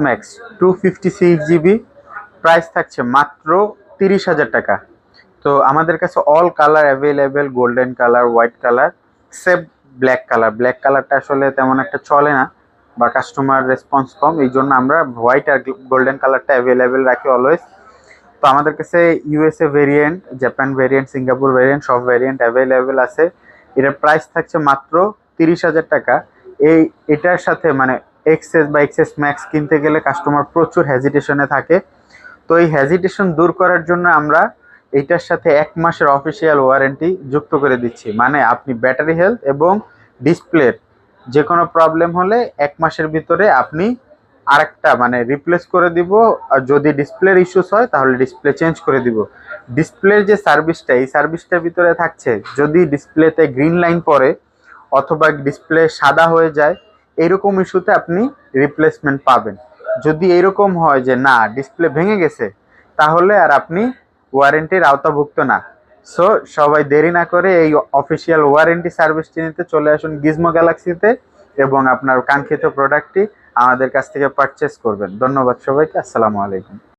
Max 256 GB, price থাকছে মাত্র 30,000 টাকা। তো আমাদের কাছে all colour available, golden colour, white colour, save black colour. Black কালারটা আসলে তেমন একটা চলে না বা কাস্টমার রেসপন্স কম, এই জন্য আমরা হোয়াইট আর গোল্ডেন কালারটা অ্যাভেলেবেল রাখি অলওয়েজ। তো আমাদের কাছে USA variant, Japan variant, Singapore variant, সব ভেরিয়েন্ট অ্যাভেলেবেল আছে। এটার প্রাইস থাকছে মাত্র 30,000 টাকা। এটার সাথে মানে এক্সএস বা এক্সএস ম্যাক্স কিনতে গেলে কাস্টমার প্রচুর হেজিটেশনে থাকে। তো এই হেজিটেশন দূর করার জন্য আমরা এইটার সাথে 1 মাসের অফিসিয়াল ওয়ারেন্টি যুক্ত করে দিচ্ছি। মানে আপনি ব্যাটারি হেলথ এবং ডিসপ্লের যে কোনো প্রবলেম হলে 1 মাসের ভিতরে আপনি আরেকটা মানে রিপ্লেস করে দিব। আর যদি ডিসপ্লের ইস্যুস হয় তাহলে ডিসপ্লে চেঞ্জ করে দিব। ডিসপ্লের যে সার্ভিসটা, এই সার্ভিসটার ভিতরে থাকছে যদি ডিসপ্লেতে গ্রিন লাইন পড়ে অথবা ডিসপ্লে সাদা হয়ে যায়, এইরকম ইস্যুতে আপনি রিপ্লেসমেন্ট পাবেন। যদি এরকম হয় যে না ডিসপ্লে ভেঙে গেছে, তাহলে আর আপনি ওয়ারেন্টির আওতাভুক্ত না। সো সবাই দেরি না করে এই অফিসিয়াল ওয়ারেন্টি সার্ভিসটি নিতে চলে আসুন গিজমো গ্যালাক্সিতে এবং আপনার কাঙ্ক্ষিত প্রোডাক্টটি আমাদের কাছ থেকে পারচেস করবেন। ধন্যবাদ সবাইকে, আসসালামু আলাইকুম।